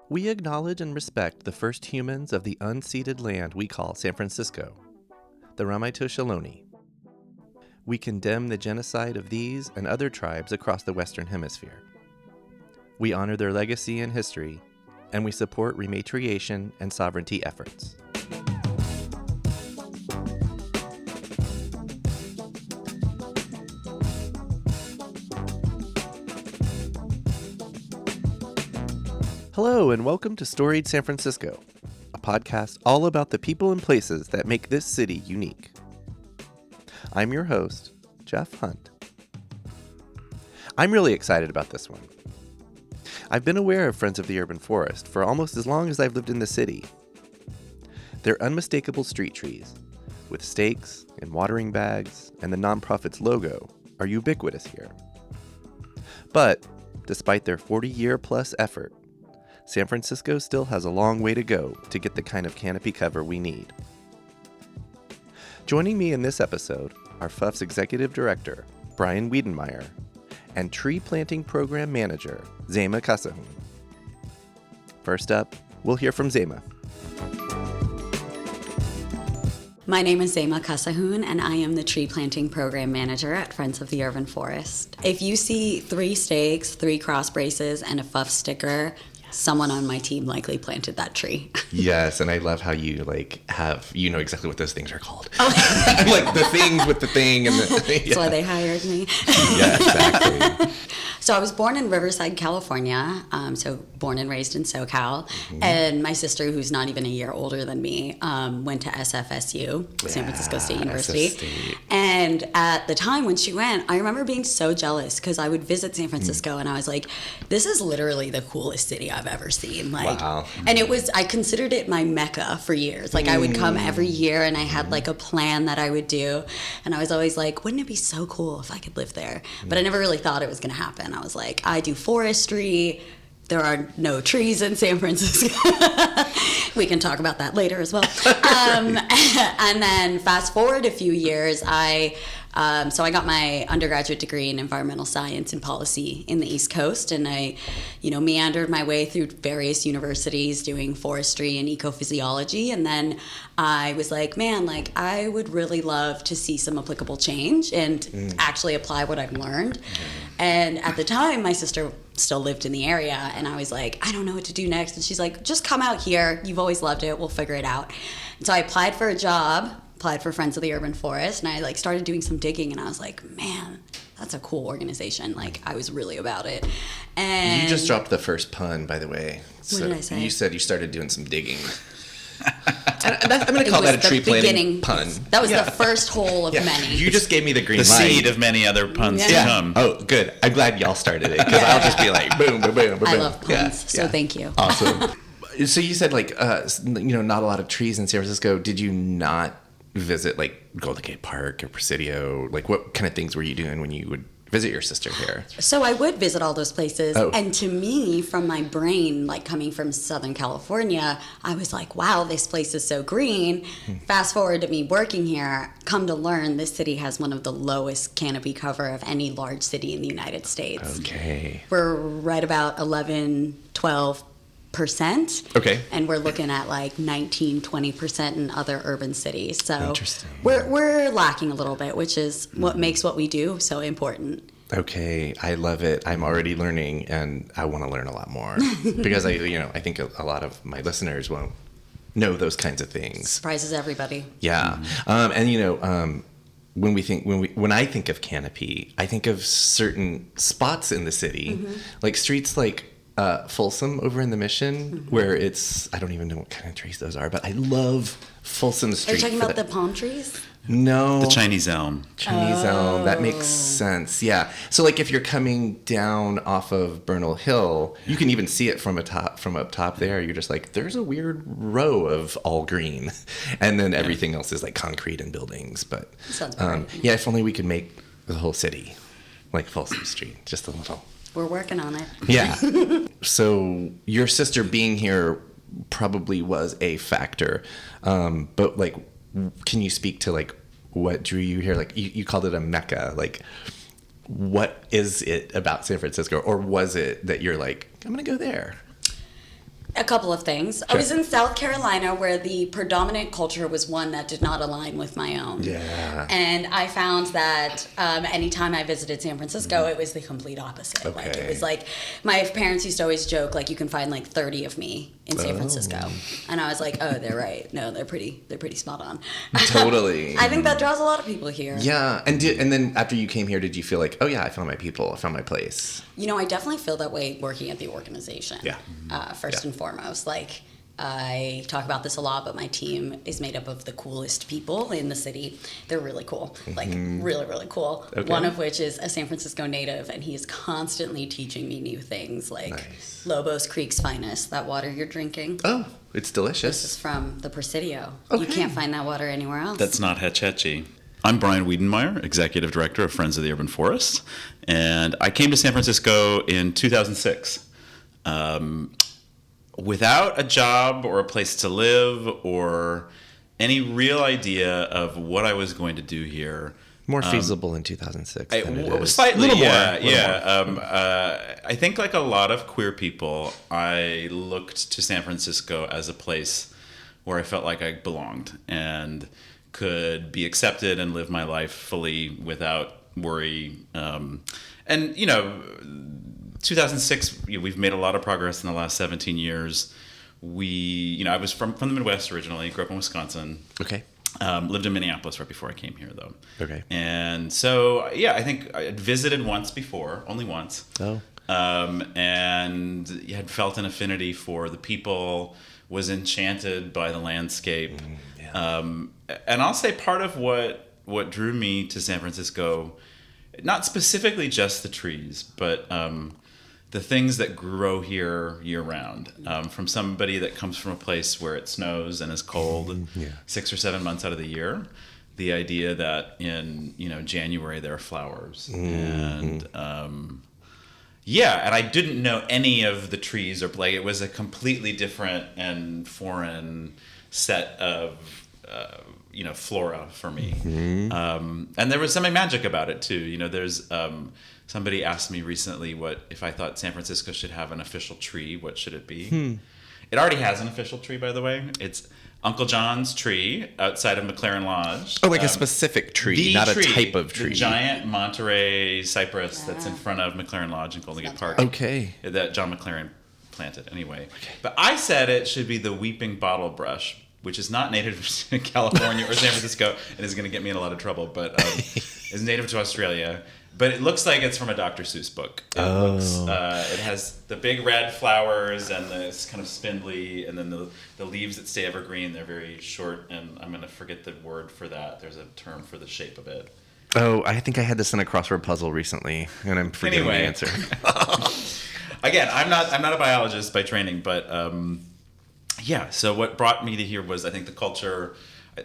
We acknowledge and respect the first humans of the unceded land we call San Francisco, the Ramaytush Ohlone. We condemn the genocide of these and other tribes across the Western Hemisphere. We honor their legacy and history, and we support rematriation and sovereignty efforts. Hello, and welcome to Storied San Francisco, a podcast all about the people and places that make this city unique. I'm your host, Jeff Hunt. I'm really excited about this one. I've been aware of Friends of the Urban Forest for almost as long as I've lived in the city. Their unmistakable street trees, with stakes and watering bags and the nonprofit's logo, are ubiquitous here. But, despite their 40-year-plus effort, San Francisco still has a long way to go to get the kind of canopy cover we need. Joining me in this episode are FUF's Executive Director, Brian Wiedenmeier, and Tree Planting Program Manager, Zeima Kassahun. First up, we'll hear from Zeima. My name is Zeima Kassahun, and I am the Tree Planting Program Manager at Friends of the Urban Forest. If you see 3 stakes, 3 cross braces, and a FUF sticker, someone on my team likely planted that tree. Yes, and I love how you you know exactly what those things are called. Oh. Like the things with the thing and the yeah. That's why they hired me. Yeah, exactly. So I was born in Riverside, California, so born and raised in SoCal. Mm-hmm. And my sister, who's not even a year older than me, went to SFSU, San Francisco State University. State. And at the time when she went, I remember being so jealous because I would visit San Francisco and I was like, this is literally the coolest city I've ever seen. Wow. And I considered it my Mecca for years. I would come every year and I had a plan that I would do. And I was always like, wouldn't it be so cool if I could live there? But I never really thought it was going to happen. I was like, I do forestry. There are no trees in San Francisco. We can talk about that later as well. And then fast forward a few years, so I got my undergraduate degree in environmental science and policy in the East Coast, and I, meandered my way through various universities doing forestry and ecophysiology, and then I was like, man, I would really love to see some applicable change and actually apply what I've learned. And at the time, my sister still lived in the area, and I was like, I don't know what to do next. And she's like, just come out here. You've always loved it. We'll figure it out. And so I applied for a job, applied for Friends of the Urban Forest, and I started doing some digging, and I was like, man, that's a cool organization. I was really about it. And you just dropped the first pun, by the way. What did I say? You said you started doing some digging. I'm going to call that a tree planting pun. That was the first hole of many. You just gave me the green light. The seed of many other puns to come. Oh, good. I'm glad y'all started it, because I'll just be like, boom, boom, boom, boom. I love puns, so thank you. Awesome. So you said, not a lot of trees in San Francisco. Did you not visit, Golden Gate Park or Presidio? What kind of things were you doing when you would visit your sister here? So I would visit all those places. Oh. And to me, from my brain, coming from Southern California, I was like, wow, this place is so green. Fast forward to me working here, come to learn this city has one of the lowest canopy cover of any large city in the United States. Okay. We're right about 11-12%. Okay. And we're looking at 19-20% in other urban cities. So interesting. We're lacking a little bit, which is what makes what we do so important. Okay, I love it. I'm already learning, and I want to learn a lot more because I think a lot of my listeners won't know those kinds of things. Surprises everybody. Yeah, and when I think of canopy, I think of certain spots in the city, like streets Folsom over in the Mission, where I don't even know what kind of trees those are, but I love Folsom Street. Are you talking about the palm trees? No. The Chinese elm. Chinese elm. That makes sense. Yeah. So if you're coming down off of Bernal Hill, you can even see it from up top there. You're just there's a weird row of all green. And then everything else is concrete and buildings. But sounds great. Yeah, if only we could make the whole city like Folsom Street, just a little. We're working on it. Yeah. So your sister being here probably was a factor. But can you speak to what drew you here? You called it a mecca. what is it about San Francisco, or was it that you're like, I'm going to go there? A couple of things. Sure. I was in South Carolina where the predominant culture was one that did not align with my own. Yeah. And I found that anytime I visited San Francisco, it was the complete opposite. Okay. Like, it was like, my parents used to always joke, like, you can find like 30 of me in San Francisco. And I was like, oh, they're right. No, they're pretty spot on. Totally. I think that draws a lot of people here. Yeah. And then after you came here, did you feel like, oh yeah, I found my people, I found my place? You know, I definitely feel that way working at the organization. Yeah. First and foremost, like, I talk about this a lot, but my team is made up of the coolest people in the city. They're really cool, like really, really cool. Okay. One of which is a San Francisco native, and he is constantly teaching me new things, like Nice. Lobos Creek's finest, that water you're drinking. Oh, it's delicious. This is from the Presidio. Okay. You can't find that water anywhere else. That's not Hetch Hetchy. I'm Brian Wiedenmeier, Executive Director of Friends of the Urban Forest, and I came to San Francisco in 2006. Without a job or a place to live or any real idea of what I was going to do here. More feasible in 2006 than it is. Slightly, Little more, yeah. little more. I think like a lot of queer people, I looked to San Francisco as a place where I felt like I belonged and could be accepted and live my life fully without worry. And, you know, 2006, we've made a lot of progress in the last 17 years. I was from the Midwest originally, grew up in Wisconsin. Okay. Lived in Minneapolis right before I came here, though. Okay. And so, yeah, I think I had visited once before, only once. Oh. And had felt an affinity for the people, was enchanted by the landscape. Yeah. And I'll say part of what drew me to San Francisco, not specifically just the trees, but the things that grow here year-round. From somebody that comes from a place where it snows and is cold 6 or 7 months out of the year, the idea that in January there are flowers. And and I didn't know any of the trees, or like it was a completely different and foreign set of flora for me. And there was something magic about it too. There's somebody asked me recently if I thought San Francisco should have an official tree, what should it be? It already has an official tree, by the way. It's Uncle John's tree outside of McLaren Lodge. Oh, like a specific tree, not a type of tree. The giant Monterey cypress that's in front of McLaren Lodge in Golden Gate Park. Okay. That John McLaren planted anyway. Okay. But I said it should be the weeping bottle brush, which is not native to California or San Francisco and is going to get me in a lot of trouble, but is native to Australia. But it looks like it's from a Dr. Seuss book. It has the big red flowers and it's kind of spindly, and then the leaves that stay evergreen, they're very short, and I'm going to forget the word for that. There's a term for the shape of it. Oh, I think I had this in a crossword puzzle recently, and I'm forgetting the answer. Again, I'm not a biologist by training, but so what brought me to here was, I think, the culture,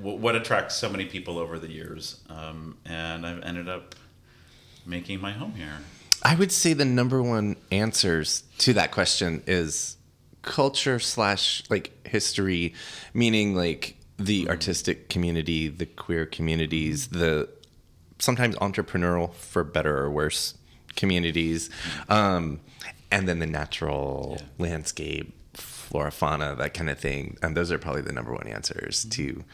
what attracts so many people over the years, and I've ended up making my home here. I would say the number one answers to that question is culture / like history, meaning like the artistic community, the queer communities, the sometimes entrepreneurial, for better or worse, communities, and then the natural landscape, flora, fauna, that kind of thing. And those are probably the number one answers to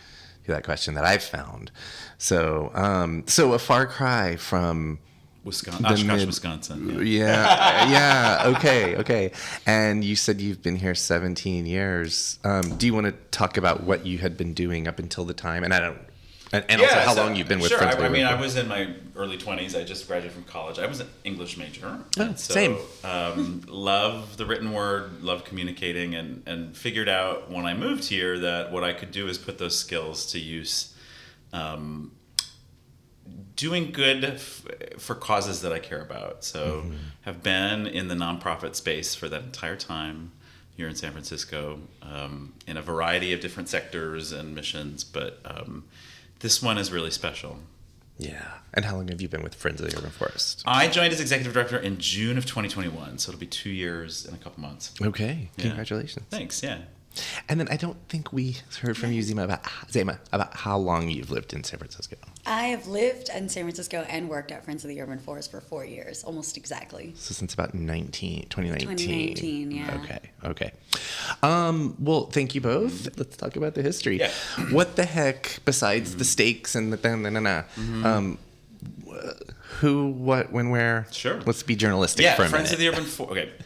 that question that I've found. So a far cry from Oshkosh, Wisconsin. Yeah. Okay. And you said you've been here 17 years. Do you want to talk about what you had been doing up until the time? And also how long you've been with Friends. Sure. I was in my early 20s. I just graduated from college. I was an English major. Same. Love the written word, love communicating, and figured out when I moved here that what I could do is put those skills to use, doing good for causes that I care about. So have been in the nonprofit space for that entire time here in San Francisco, in a variety of different sectors and missions, but this one is really special. Yeah. And how long have you been with Friends of the Urban Forest? I joined as executive director in June of 2021, so it'll be 2 years and a couple months. Okay. Yeah. Congratulations. Thanks, yeah. And then I don't think we heard from you, Zeima, about how long you've lived in San Francisco. I have lived in San Francisco and worked at Friends of the Urban Forest for 4 years, almost exactly. So since about 2019. 2019, yeah. Okay. Well, thank you both. Let's talk about the history. Yeah. What the heck, besides the stakes and the who, what, when, where? Sure. Let's be journalistic for a Friends minute.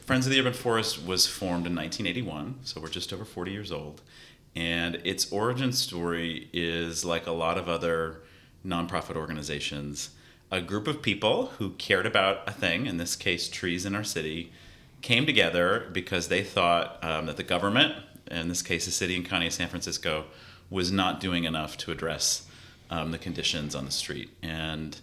Friends of the Urban Forest was formed in 1981, so we're just over 40 years old. And its origin story is like a lot of other nonprofit organizations. A group of people who cared about a thing, in this case trees in our city, came together because they thought that the government, in this case the city and county of San Francisco, was not doing enough to address the conditions on the street. And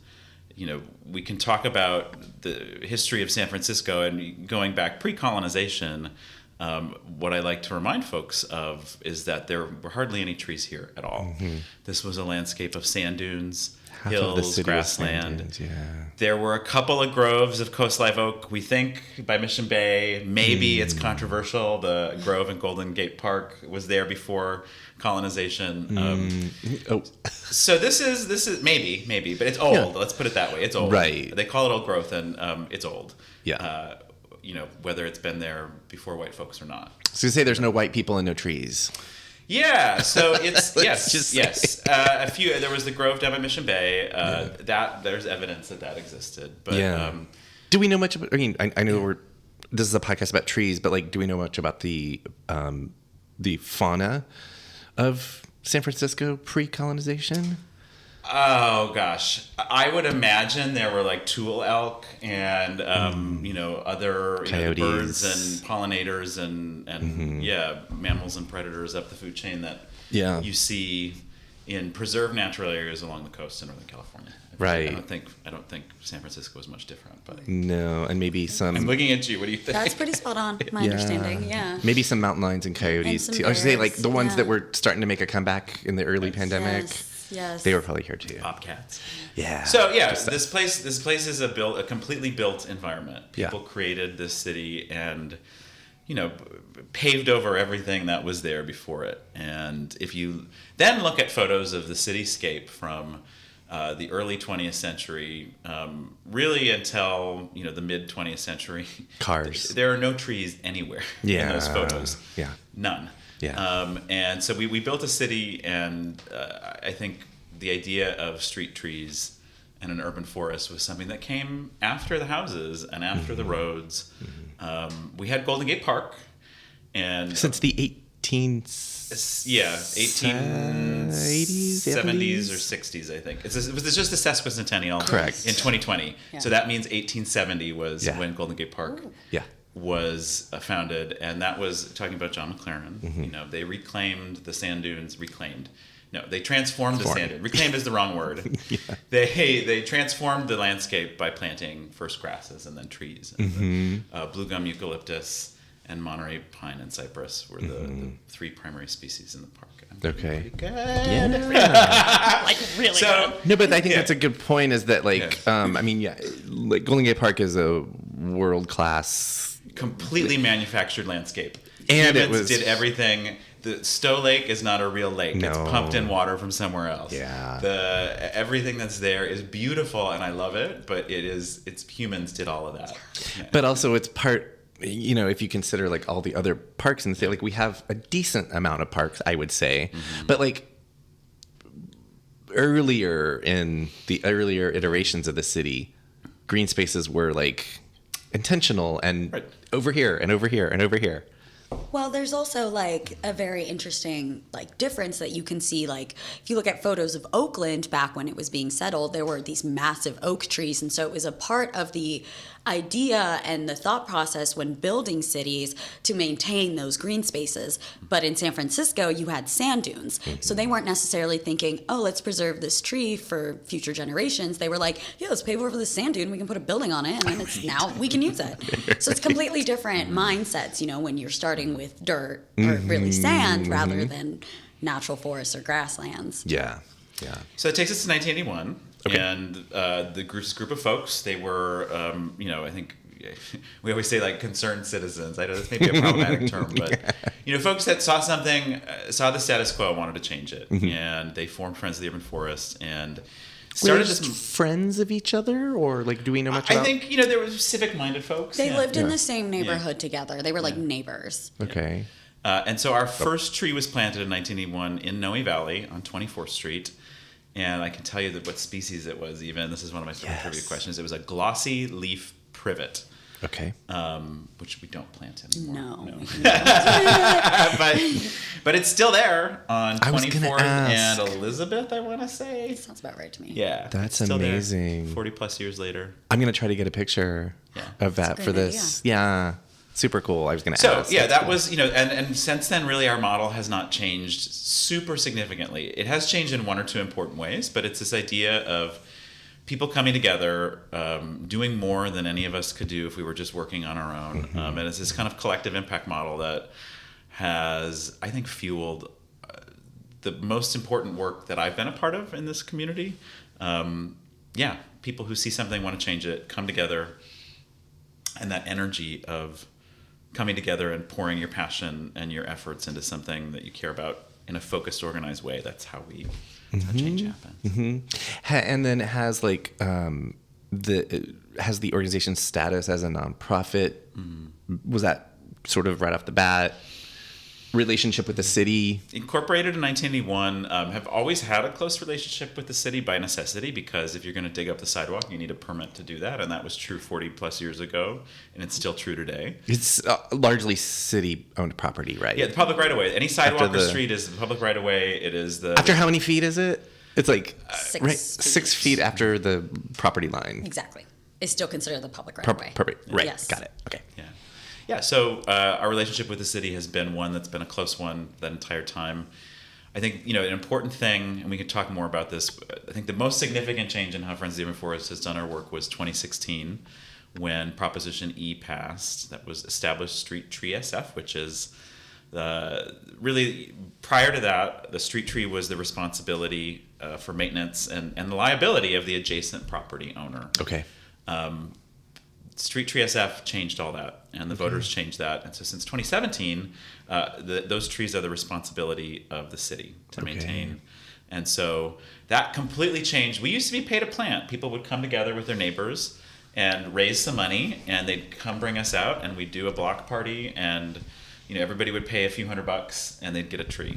we can talk about the history of San Francisco and going back pre-colonization. What I like to remind folks of is that there were hardly any trees here at all. Mm-hmm. This was a landscape of sand dunes, hills, grassland. Dunes, yeah. There were a couple of groves of coast live oak, we think, by Mission Bay. Maybe it's controversial. The grove in Golden Gate Park was there before colonization. So this is maybe, but it's old. Yeah. Let's put it that way. It's old. Right. They call it old growth, and it's old. Yeah. Whether it's been there before white folks or not. So you say there's no white people and no trees. Yeah, so it's yes. A few. There was the grove down by Mission Bay. That there's evidence that existed. But do we know much about? I mean, I know this is a podcast about trees, but do we know much about the fauna of San Francisco pre-colonization? Oh gosh, I would imagine there were tool elk and other coyotes, birds and pollinators and mammals and predators up the food chain that you see in preserved natural areas along the coast in Northern California. Right. I don't think San Francisco is much different. But no, and maybe some. I'm looking at you. What do you think? That's pretty spot on. My understanding. Yeah. Maybe some mountain lions and coyotes too. I should say the ones that were starting to make a comeback in the early pandemic. Yes. They were probably here too. Bobcats. Yeah. So this place is a completely built environment. People created this city and paved over everything that was there before it. And if you then look at photos of the cityscape from the early 20th century, really until the mid 20th century, cars. There are no trees anywhere in those photos. Yeah. None. Yeah. And so we built a city, and I think the idea of street trees and an urban forest was something that came after the houses and after the roads. Mm-hmm. We had Golden Gate Park, and since the 1870s or 60s, I think. It was just the sesquicentennial. Correct. In 2020. Yeah. So that means 1870 was when Golden Gate Park was founded, and that was talking about John McLaren. Mm-hmm. They reclaimed the sand dunes. They transformed the sand dune. Reclaimed is the wrong word. They transformed the landscape by planting first grasses and then trees. And blue gum eucalyptus and Monterey pine and cypress were the three primary species in the park. Okay. Pretty good. Yeah. Really good. No, but I think that's a good point. Is that Golden Gate Park is a world class, completely manufactured landscape. And Humans did everything. The Stowe Lake is not a real lake. No. It's pumped in water from somewhere else. Yeah. Everything that's there is beautiful, and I love it. But it's humans did all of that. Yeah. But also, it's part. If you consider all the other parks in the state, we have a decent amount of parks, I would say. Mm-hmm. But earlier in the earlier iterations of the city, green spaces were intentional and over here and over here and over here. Well, there's also a very interesting difference that you can see. If you look at photos of Oakland back when it was being settled, there were these massive oak trees, and so it was a part of the idea and the thought process when building cities to maintain those green spaces. But in San Francisco, you had sand dunes, so they weren't necessarily thinking, "Oh, let's preserve this tree for future generations." They were like, "Yeah, let's pave over the sand dune. We can put a building on it, and then now we can use it." So it's completely different mindsets, when you're starting with dirt or really sand rather than natural forests or grasslands. Yeah. So it takes us to 1981, okay. and the group of folks, they were, I think we always say like concerned citizens. I know this may be a problematic term, but folks that saw something, saw the status quo, wanted to change it, and they formed Friends of the Urban Forest and started just friends of each other, or like, do we know much about? I think there were civic-minded folks. They lived in the same neighborhood together. They were like neighbors. Okay. And so our first tree was planted in 1981 in Noe Valley on 24th Street. And I can tell you what species it was even. This is one of my favorite trivia questions. It was a glossy leaf privet. Okay. Which we don't plant anymore. No. but it's still there on 24th and Elizabeth, I want to say. Sounds about right to me. Yeah. That's still amazing. There, 40 plus years later. I'm going to try to get a picture of that for this. Idea. Yeah. Super cool. I was going to ask. So, that was, and since then, really, our model has not changed super significantly. It has changed in one or two important ways, but it's this idea of people coming together, doing more than any of us could do if we were just working on our own. And it's this kind of collective impact model that has, I think, fueled the most important work that I've been a part of in this community. People who see something, want to change it, come together, and that energy of coming together and pouring your passion and your efforts into something that you care about in a focused, organized way. That's how change happens. And then it has like has the organization status as a nonprofit. Was that sort of right off the bat? Relationship with the city? Incorporated in 1981, have always had a close relationship with the city by necessity, because if you're going to dig up the sidewalk, you need a permit to do that, and that was true 40 plus years ago, and it's still true today. It's largely city-owned property, right? Yeah, the public right-of-way. Any sidewalk or street is the public right-of-way. It is the... After how many feet is it? It's like 6 feet after the property line. Exactly. It's still considered the public right-of-way. Right. Yes. Got it. Okay. Yeah, so our relationship with the city has been one that's been a close one that entire time. I think, an important thing, and we could talk more about this, I think the most significant change in how Friends of the Urban Forest has done our work was 2016, when Proposition E passed. That was established Street Tree SF, which is really, prior to that, the street tree was the responsibility for maintenance and the liability of the adjacent property owner. Okay. Street Tree SF changed all that, and the voters changed that. And so since 2017, those trees are the responsibility of the city to maintain. And so that completely changed. We used to be pay to plant. People would come together with their neighbors and raise some money, and they'd come bring us out, and we'd do a block party, and everybody would pay a few $100 and they'd get a tree.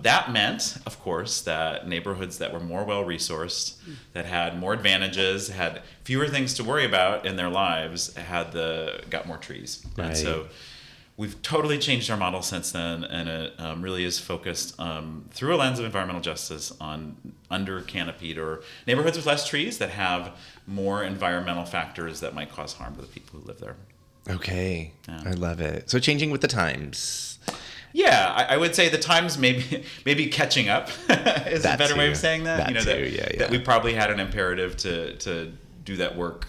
That meant, of course, that neighborhoods that were more well-resourced, that had more advantages, had fewer things to worry about in their lives, got more trees. Right. And so we've totally changed our model since then, and it really is focused through a lens of environmental justice on under-canopied or neighborhoods with less trees that have more environmental factors that might cause harm to the people who live there. Okay. I love it. So changing with the times. Yeah, I would say the times maybe catching up is a better way of saying that. That we probably had an imperative to do that work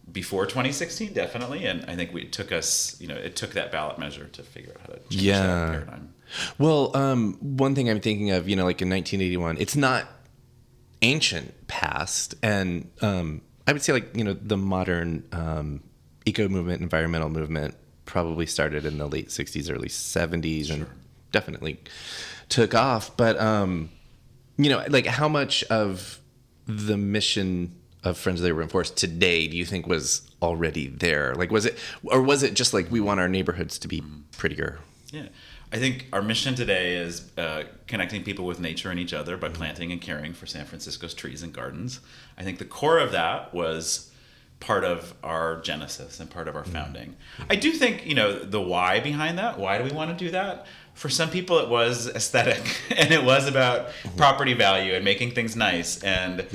before 2016, definitely, and I think it took that ballot measure to figure out how to change that paradigm. Well, one thing I'm thinking of, like in 1981, it's not ancient past, and I would say the modern eco movement, environmental movement probably started in the late 60s, early 70s, and definitely took off. But, how much of the mission of Friends of the Urban Forest today do you think was already there? Was it just we want our neighborhoods to be prettier? Yeah. I think our mission today is connecting people with nature and each other by planting and caring for San Francisco's trees and gardens. I think the core of that was part of our genesis and part of our founding. I do think, the why behind that, why do we want to do that? For some people it was aesthetic and it was about property value and making things nice, and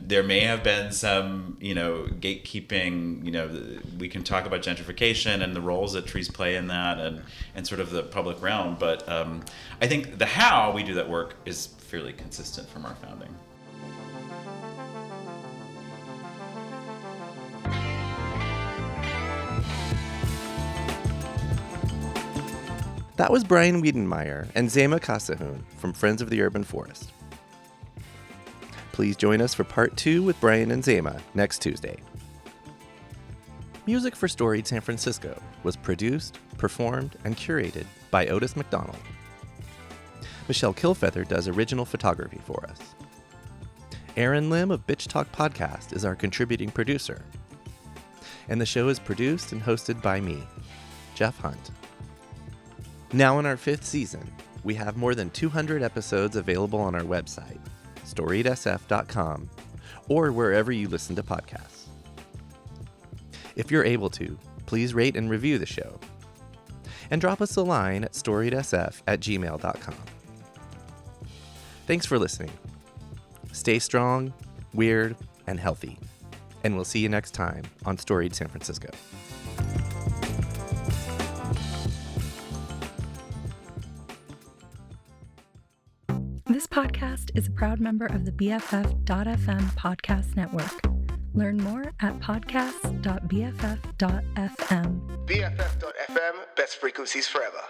there may have been some, gatekeeping, we can talk about gentrification and the roles that trees play in that and sort of the public realm, but I think the how we do that work is fairly consistent from our founding. That was Brian Wiedenmeier and Zeima Kassahun from Friends of the Urban Forest. Please join us for part 2 with Brian and Zeima next Tuesday. Music for Storied San Francisco was produced, performed, and curated by Otis McDonald. Michelle Kilfeather does original photography for us. Aaron Lim of Bitch Talk Podcast is our contributing producer. And the show is produced and hosted by me, Jeff Hunt. Now in our 5th season, we have more than 200 episodes available on our website, storiedsf.com, or wherever you listen to podcasts. If you're able to, please rate and review the show. And drop us a line at storiedsf@gmail.com. Thanks for listening. Stay strong, weird, and healthy. And we'll see you next time on Storied San Francisco. This podcast is a proud member of the BFF.FM podcast network. Learn more at podcast.bff.fm. BFF.FM, best frequencies forever.